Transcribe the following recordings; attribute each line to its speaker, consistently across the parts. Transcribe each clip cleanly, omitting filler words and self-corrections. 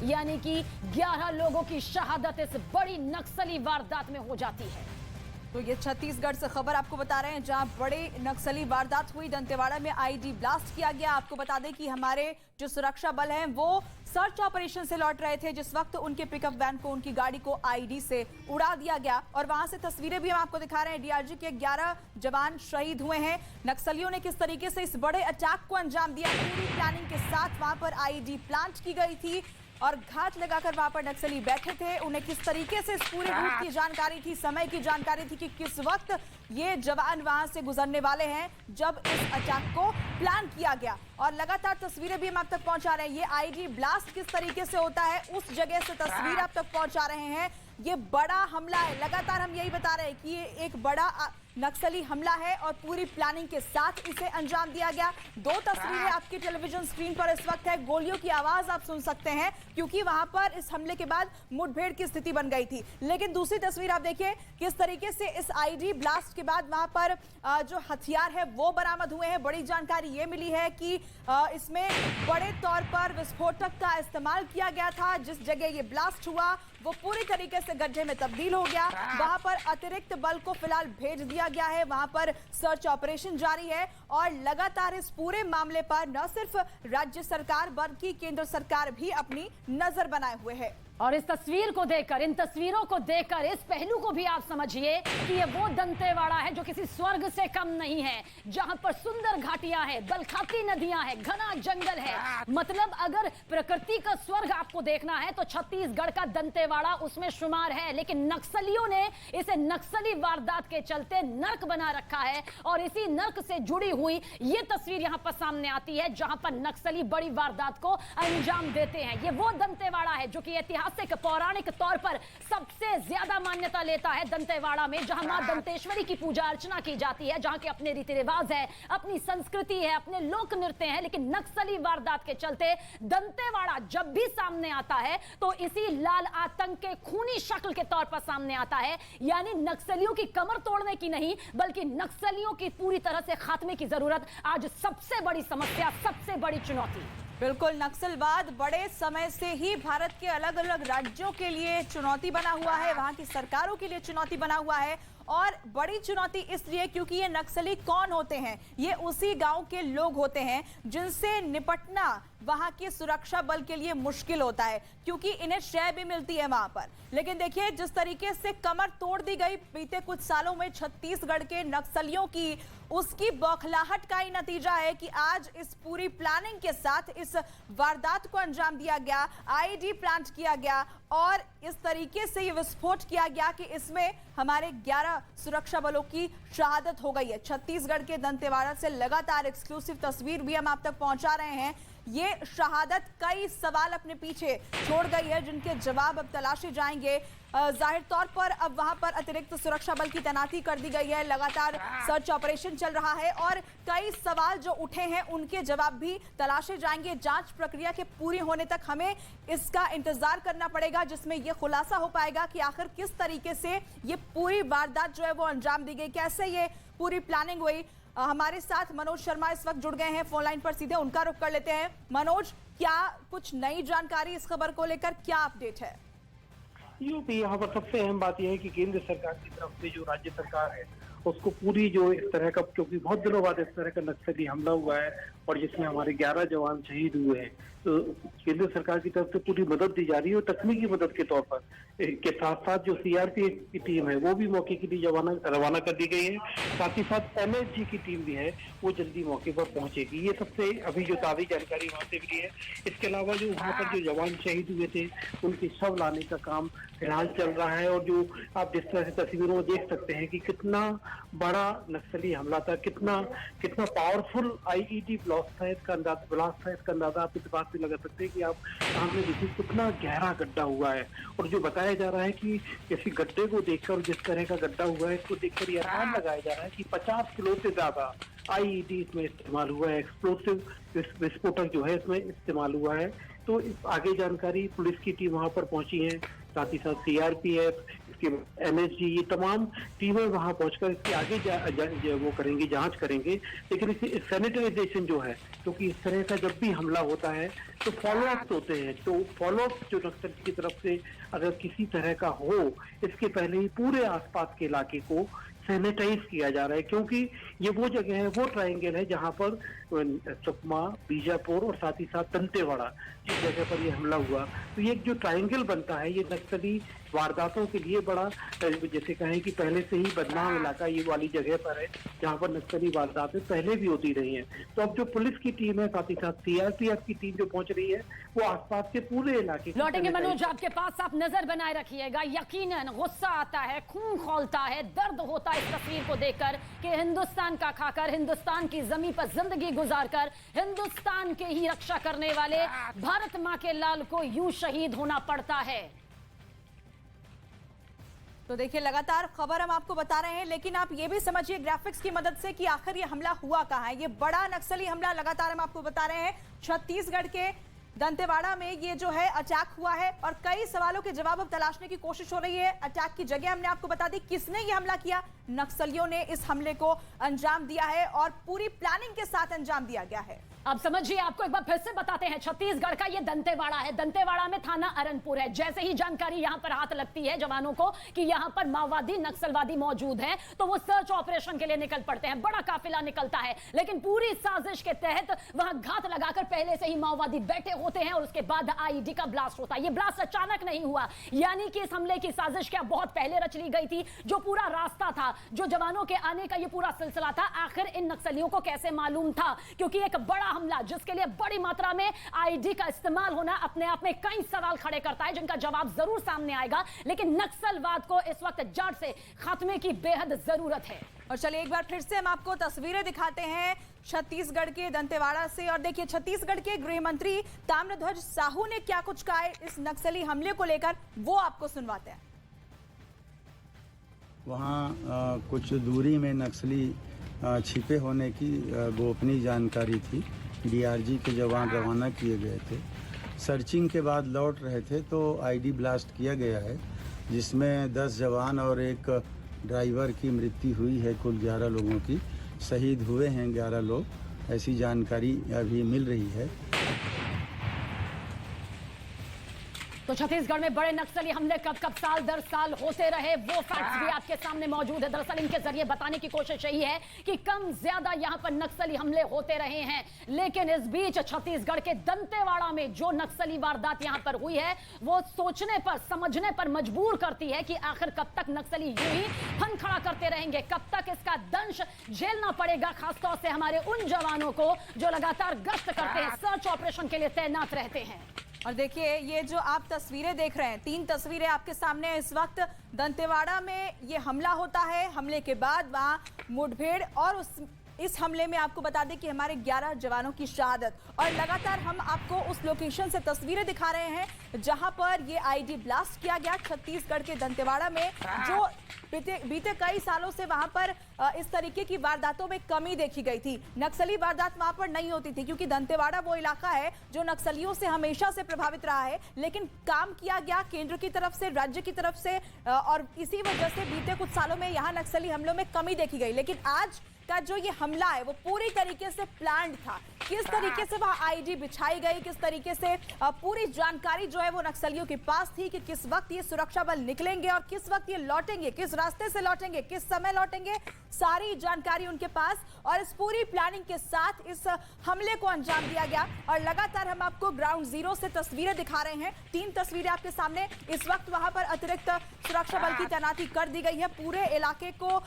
Speaker 1: यानी कि 11 लोगों की शहादत इस बड़ी नक्सली वारदात में हो जाती है।
Speaker 2: तो ये छत्तीसगढ़ से खबर आपको बता रहे हैं, जहां बड़ी नक्सली वारदात हुई। दंतेवाड़ा में आईईडी ब्लास्ट किया गया। आपको बता दें कि हमारे जो सुरक्षा बल हैं वो सर्च ऑपरेशन से लौट रहे थे जिस वक्त उनके पिकअप वैन को, उनकी गाड़ी को आईईडी से उड़ा दिया गया। और वहां से तस्वीरें भी हम आपको दिखा रहे हैं। डीआरजी के 11 जवान शहीद हुए हैं। नक्सलियों ने किस तरीके से इस बड़े अटैक को अंजाम दिया, पूरी प्लानिंग के साथ वहां पर आईईडी प्लांट की गई थी और घात लगाकर वहां पर नक्सली बैठे थे। उन्हें किस तरीके से इस पूरे रूट की जानकारी थी, समय की जानकारी थी कि किस वक्त ये जवान वहां से गुजरने वाले हैं जब इस अटैक को प्लान किया गया। और लगातार तस्वीरें भी हम आप तक पहुंचा रहे हैं। ये आईईडी ब्लास्ट किस तरीके से होता है उस जगह से तस्वीर आप तक पहुंचा रहे हैं। ये बड़ा हमला है, लगातार हम यही बता रहे हैं कि ये एक बड़ा नक्सली हमला है और पूरी प्लानिंग के साथ इसे अंजाम दिया गया। 2 तस्वीरें आपकी टेलीविजन स्क्रीन पर इस वक्त है। गोलियों की आवाज आप सुन सकते हैं क्योंकि वहां पर इस हमले के बाद मुठभेड़ की स्थिति बन गई थी। लेकिन दूसरी तस्वीर आप देखिए किस तरीके से इस आईईडी ब्लास्ट के बाद वहां पर जो हथियार है वो बरामद हुए हैं। बड़ी जानकारी ये मिली है कि इसमें बड़े तौर पर विस्फोटक का इस्तेमाल किया गया था। जिस जगह ये ब्लास्ट हुआ वो पूरी तरीके से गड्ढे में तब्दील हो गया। वहां पर अतिरिक्त बल को फिलहाल भेज दिया गया है। वहां पर सर्च ऑपरेशन जारी है और लगातार इस पूरे मामले पर न सिर्फ राज्य सरकार बल्कि केंद्र सरकार भी अपनी नजर बनाए हुए है।
Speaker 1: और इस तस्वीर को देखकर, इन तस्वीरों को देखकर इस पहलू को भी आप समझिए कि ये वो दंतेवाड़ा है जो किसी स्वर्ग से कम नहीं है, जहां पर सुंदर घाटियां हैं, बलखाती नदियां हैं, घना जंगल है। मतलब अगर प्रकृति का स्वर्ग आपको देखना है तो छत्तीसगढ़ का दंतेवाड़ा उसमें शुमार है। लेकिन नक्सलियों ने इसे नक्सली वारदात के चलते नर्क बना रखा है और इसी नर्क से जुड़ी हुई ये तस्वीर यहां पर सामने आती है जहां पर नक्सली बड़ी वारदात को अंजाम देते हैं। ये वो दंतेवाड़ा है जो कि ऐतिहासिक पौराणिक तौर पर सबसे ज्यादा मान्यता लेता है दंतेवाड़ा में, जहां मां दंतेश्वरी की पूजा अर्चना की जाती है, जहां के अपने रीति रिवाज है, अपनी संस्कृति है, अपने लोक नृत्य हैं। लेकिन नक्सली वारदात के चलते दंतेवाड़ा जब भी सामने आता है तो इसी लाल आतंक के खूनी शक्ल के तौर पर सामने आता है। यानी नक्सलियों की कमर तोड़ने की नहीं बल्कि नक्सलियों की पूरी तरह से खात्मे की जरूरत आज सबसे बड़ी समस्या, सबसे बड़ी चुनौती।
Speaker 2: बिल्कुल, नक्सलवाद बड़े समय से ही भारत के अलग अलग राज्यों के लिए चुनौती बना हुआ है, वहां की सरकारों के लिए चुनौती बना हुआ है। और बड़ी चुनौती इसलिए क्योंकि ये नक्सली कौन होते हैं, ये उसी गांव के लोग होते हैं जिनसे निपटना वहां के सुरक्षा बल के लिए मुश्किल होता है क्योंकि इन्हें शय भी मिलती है वहां पर। लेकिन देखिए जिस तरीके से कमर तोड़ दी गई बीते कुछ सालों में छत्तीसगढ़ के नक्सलियों की, उसकी बौखलाहट का ही नतीजा है कि आज इस पूरी प्लानिंग के साथ इस वारदात को अंजाम दिया गया, आईईडी प्लांट किया गया और इस तरीके से ये विस्फोट किया गया कि इसमें हमारे 11 सुरक्षा बलों की शहादत हो गई है। छत्तीसगढ़ के दंतेवाड़ा से लगातार एक्सक्लूसिव तस्वीर भी हम आप तक पहुंचा रहे हैं। ये शहादत कई सवाल अपने पीछे छोड़ गई है जिनके जवाब अब तलाशे जाएंगे। जाहिर तौर पर अब वहां पर अतिरिक्त सुरक्षा बल की तैनाती कर दी गई है, लगातार सर्च ऑपरेशन चल रहा है और कई सवाल जो उठे हैं उनके जवाब भी तलाशे जाएंगे। जांच प्रक्रिया के पूरी होने तक हमें इसका इंतजार करना पड़ेगा जिसमें यह खुलासा हो पाएगा कि आखिर किस तरीके से ये पूरी वारदात जो है वो अंजाम दी गई, कैसे ये पूरी प्लानिंग हुई। हमारे साथ मनोज शर्मा इस वक्त जुड़ गए हैं फोन लाइन पर, सीधे उनका रुख कर लेते हैं। मनोज, क्या कुछ नई जानकारी इस खबर को लेकर, क्या अपडेट है?
Speaker 3: यूपी यहाँ पर सबसे अहम बात यह है कि केंद्र सरकार की तरफ से जो राज्य सरकार है उसको पूरी जो इस तरह का, क्योंकि बहुत दिनों बाद इस तरह का नक्सली हमला हुआ है और जिसमें हमारे 11 जवान शहीद हुए हैं, तो केंद्र सरकार की तरफ से पूरी मदद दी जा रही है और तकनीकी मदद के तौर पर के साथ साथ जो सीआरपीएफ की टीम है वो भी मौके के लिए रवाना कर दी गई है। साथ ही साथ एमएसजी की टीम भी है वो जल्दी मौके पर पहुंचेगी। ये सबसे अभी जो ताज़ी जानकारी वहां से मिली है। इसके अलावा जो वहाँ पर जो जवान शहीद हुए थे उनके शव लाने का काम फिलहाल चल रहा है और जो आप जिस तरह से तस्वीरों में देख सकते हैं कि कितना बड़ा नक्सली हमला था, कितना पावरफुल आईईडी ब्लास्ट था, इसका अंदाजा आप इस बात से लगा सकते हैं कि आप सामने देखिए कितना गहरा गड्ढा हुआ है। और जो बताया जा रहा है कि किसी गड्ढे को देखकर, जिस तरह का गड्ढा हुआ है इसको देखकर यह अनुमान लगाया जा रहा है कि 50 किलो से ज्यादा आईईडी इसमें इस्तेमाल हुआ है, एक्सप्लोसिव विस्फोटक जो है इसमें इस्तेमाल हुआ है। तो आगे जानकारी पुलिस की टीम वहां पर पहुंची है, साथ ही साथ सीआरपीएफ, इसके एनएसजी, ये तमाम टीमें वहां पहुंचकर इसके आगे वो करेंगी, जांच करेंगे। लेकिन इस सैनिटाइजेशन जो है, क्योंकि इस तरह का जब भी हमला होता है तो फॉलोअप्स होते हैं, तो फॉलोअप जो नक्सल की तरफ से अगर किसी तरह का हो, इसके पहले ही पूरे आसपास के इलाके को सैनिटाइज किया जा रहा है, क्योंकि ये वो जगह है, वो ट्रायंगल है जहां पर सुकमा, बीजापुर और साथ ही साथ दंतेवाड़ा जिस जगह पर ये हमला हुआ, तो ये जो ट्रायंगल बनता है ये नक्सली वारदातों के लिए बड़ा, जैसे कहें कि पहले से ही बदनाम इलाका ये वाली जगह पर है जहां पर नक्सली वारदातें पहले भी होती रही हैं। तो अब जो पुलिस की टीम है, साथ ही साथ सीआरपीएफ की टीम जो पहुंच रही है, वो आसपास के पूरे इलाके
Speaker 1: लौटेंगे मनोज आपके पास, आप नजर बनाए रखिएगा। यकीनन गुस्सा आता है, खून खौलता है, दर्द होता है इस तस्वीर को देखकर कि हिंदुस्तान का खाकर, हिंदुस्तान की जमीन पर जिंदगी गुजारकर हिंदुस्तान के ही रक्षा करने वाले भारत मां के लाल को यूं शहीद होना पड़ता है।
Speaker 2: तो देखिए, लगातार खबर हम आपको बता रहे हैं, लेकिन आप ये भी समझिए ग्राफिक्स की मदद से कि आखिर ये हमला हुआ कहां है। ये बड़ा नक्सली हमला लगातार हम आपको बता रहे हैं, छत्तीसगढ़ के दंतेवाड़ा में ये जो है अटैक हुआ है और कई सवालों के जवाब अब तलाशने की कोशिश हो रही है। अटैक की जगह हमने आपको बता दी, किसने ये हमला किया, नक्सलियों ने इस हमले को अंजाम दिया है और पूरी प्लानिंग के साथ अंजाम दिया गया है।
Speaker 1: अब समझिए, आपको एक बार फिर से बताते हैं, छत्तीसगढ़ का ये दंतेवाड़ा है, दंतेवाड़ा में थाना अरनपुर है। जैसे ही जानकारी यहां पर हाथ लगती है जवानों को कि यहां पर माओवादी नक्सलवादी मौजूद हैं, तो वो सर्च ऑपरेशन के लिए निकल पड़ते हैं। बड़ा काफिला निकलता है, लेकिन पूरी साजिश के तहत वहां घात लगाकर पहले से ही माओवादी बैठे होते हैं और उसके बाद आईईडी का ब्लास्ट होता है। ये ब्लास्ट अचानक नहीं हुआ, यानी कि इस हमले की साजिश क्या बहुत पहले रच ली गई थी। जो पूरा रास्ता था, जो जवानों के आने का ये पूरा सिलसिला था, आखिर इन नक्सलियों को कैसे मालूम था? क्योंकि एक बड़ा हमला जिसके लिए बड़ी मात्रा में आईडी का इस्तेमाल होना अपने आप में कई सवाल खड़े करता है, जिनका जवाब जरूर सामने आएगा। लेकिन नक्सलवाद को इस वक्त जड़ से खात्मे की बेहद जरूरत है।
Speaker 2: और चलिए एक बार फिर से हम आपको तस्वीरें दिखाते हैं छत्तीसगढ़ के दंतेवाड़ा से। और देखिए, छत्तीसगढ़ के गृह मंत्री ताम्रध्वज साहू ने क्या कुछ कहा है इस नक्सली हमले को लेकर, वो आपको सुनवाते हैं।
Speaker 4: वहाँ कुछ दूरी में नक्सली छिपे होने की गोपनीय जानकारी थी। डीआरजी के जवान रवाना किए गए थे, सर्चिंग के बाद लौट रहे थे तो आईडी ब्लास्ट किया गया है, जिसमें 10 जवान और एक ड्राइवर की मृत्यु हुई है। कुल 11 लोगों की शहीद हुए हैं 11 लोग, ऐसी जानकारी अभी मिल रही है।
Speaker 1: तो छत्तीसगढ़ में बड़े नक्सली हमले कब कब साल दर साल होते रहे, वो फैक्ट्स भी आपके सामने मौजूद है। दरअसल इनके जरिए बताने की कोशिश यही है कि कम ज्यादा यहां पर नक्सली हमले होते रहे हैं, लेकिन इस बीच छत्तीसगढ़ के दंतेवाड़ा में जो नक्सली वारदात यहां पर हुई है, वो सोचने पर, समझने पर मजबूर करती है कि आखिर कब तक नक्सली यूं ही फन खड़ा करते रहेंगे, कब तक इसका दंश झेलना पड़ेगा, खासतौर से हमारे उन जवानों को जो लगातार गश्त करते हैं, सर्च ऑपरेशन के लिए तैनात रहते हैं।
Speaker 2: और देखिए, ये जो आप तस्वीरें देख रहे हैं, 3 तस्वीरें आपके सामने इस वक्त दंतेवाड़ा में ये हमला होता है। हमले के बाद वहां मुठभेड़ और इस हमले में आपको बता दें कि हमारे 11 जवानों की शहादत। और लगातार हम आपको उस लोकेशन से तस्वीरें दिखा रहे हैं जहां पर ये आईडी ब्लास्ट किया गया छत्तीसगढ़ के दंतेवाड़ा में, जो बीते कई सालों से वहां पर इस तरीके की वारदातों में कमी देखी गई थी। नक्सली वारदात वहां पर नहीं होती थी, क्योंकि दंतेवाड़ा वो इलाका है जो नक्सलियों से हमेशा से प्रभावित रहा है। लेकिन काम किया गया केंद्र की तरफ से, राज्य की तरफ से, और इसी वजह से बीते कुछ सालों में यहाँ नक्सली हमलों में कमी देखी गई। लेकिन आज का जो ये हमला है वो पूरी तरीके से प्लान्ड था। किस तरीके से वहां आईडी बिछाई गई, किस तरीके से पूरी जानकारी जो है वो नक्सलियों के पास थी कि किस वक्त ये सुरक्षा बल निकलेंगे और किस वक्त ये लौटेंगे, किस रास्ते से लौटेंगे, किस समय लौटेंगे, सारी जानकारी उनके पास। और इस पूरी प्लानिंग के साथ इस हमले को अंजाम दिया गया। और लगातार हम आपको ग्राउंड जीरो से तस्वीरें दिखा रहे हैं, 3 तस्वीरें आपके सामने। इस वक्त वहां पर अतिरिक्त सुरक्षा बल की तैनाती कर दी गई है। पूरे इलाके को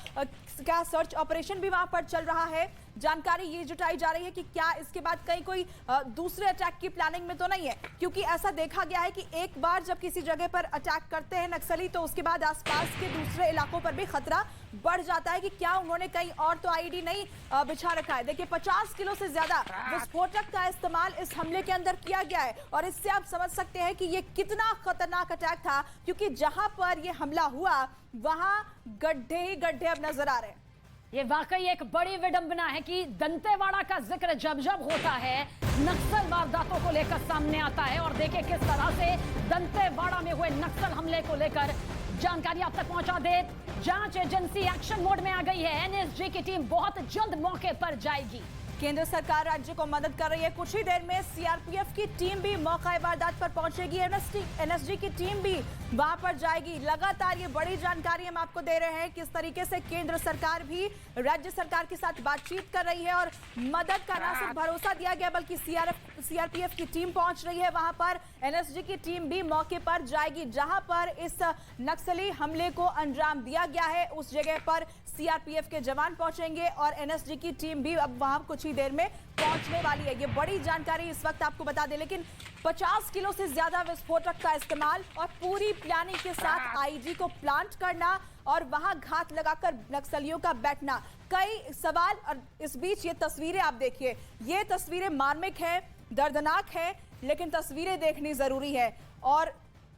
Speaker 2: क्या सर्च ऑपरेशन भी वहां पर चल रहा है। जानकारी ये जुटाई जा रही है कि क्या इसके बाद कहीं कोई दूसरे अटैक की प्लानिंग में तो नहीं है, क्योंकि ऐसा देखा गया है कि एक बार जब किसी जगह पर अटैक करते हैं नक्सली, तो उसके बाद आसपास के दूसरे इलाकों पर भी खतरा बढ़ जाता है कि क्या उन्होंने कहीं और तो आईडी नहीं बिछा रखा है। देखिए, 50 किलो से ज्यादा विस्फोटक का इस्तेमाल इस हमले के अंदर किया गया है। और इससे आप समझ सकते हैं कि ये कितना खतरनाक अटैक था, क्योंकि जहां पर यह हमला हुआ वहां गड्ढे ही गड्ढे अब नजर आ रहे हैं।
Speaker 1: ये वाकई एक बड़ी विडंबना है कि दंतेवाड़ा का जिक्र जब जब होता है नक्सल वारदातों को लेकर सामने आता है। और देखिए किस तरह से दंतेवाड़ा में हुए नक्सल हमले को लेकर जानकारी आप तक पहुंचा दे। जांच एजेंसी एक्शन मोड में आ गई है। एनएसजी की टीम बहुत जल्द मौके पर जाएगी।
Speaker 2: केंद्र सरकार राज्य को मदद कर रही है। कुछ ही देर में सीआरपीएफ की टीम भी मौका वारदात पर पहुंचेगी। एनएसजी की टीम भी वहां पर जाएगी। लगातार ये बड़ी जानकारी हम आपको दे रहे हैं किस तरीके से केंद्र सरकार भी राज्य सरकार के साथ बातचीत कर रही है और मदद का ना सिर्फ भरोसा दिया गया बल्कि सीआरपीएफ की टीम पहुंच रही है वहां पर। एनएसजी की टीम भी मौके पर जाएगी। जहां पर इस नक्सली हमले को अंजाम दिया गया है उस जगह पर सीआरपीएफ के जवान पहुंचेंगे और एनएसजी की टीम भी अब वहां कुछ ही देर में पहुंचने वाली है। ये बड़ी जानकारी इस वक्त आपको बता दें। लेकिन 50 किलो से ज्यादा विस्फोटक का इस्तेमाल और पूरी प्लानिंग के साथ आईडी को प्लांट करना और वहां घात लगाकर नक्सलियों का बैठना, कई सवाल। और इस बीच ये तस्वीरें आप देखिए, ये तस्वीरें मार्मिक हैं, दर्दनाक हैं, लेकिन तस्वीरें देखनी जरूरी है। और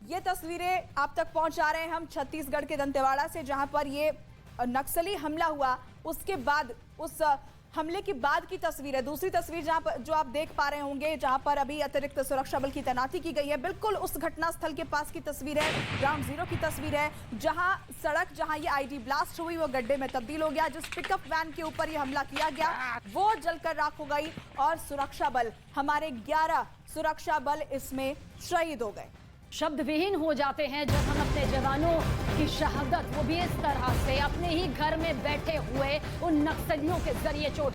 Speaker 2: ये तस्वीरें आप तक पहुंचा रहे हैं हम छत्तीसगढ़ के दंतेवाड़ा से, जहां पर ये नक्सली हमला हुआ उसके बाद, उस हमले की बाद की तस्वीर है। दूसरी तस्वीर जहां पर जो आप देख पा रहे होंगे, जहां पर अभी अतिरिक्त सुरक्षा बल की तैनाती की गई है, बिल्कुल उस घटना स्थल के पास की तस्वीर है, ग्राउंड जीरो की तस्वीर है, जहां सड़क जहां ये आईडी ब्लास्ट हुई वो गड्ढे में तब्दील हो गया। जिस पिकअप वैन के ऊपर ये हमला किया गया वो जलकर राख हो गई और सुरक्षा बल, हमारे 11 सुरक्षा बल इसमें शहीद हो गए।
Speaker 1: शब्द विहीन हो जाते हैं जब हम अपने जवानों की शहादत, वो भी इस तरह से अपने ही घर में बैठे हुए उन नक्सलियों के जरिए चोट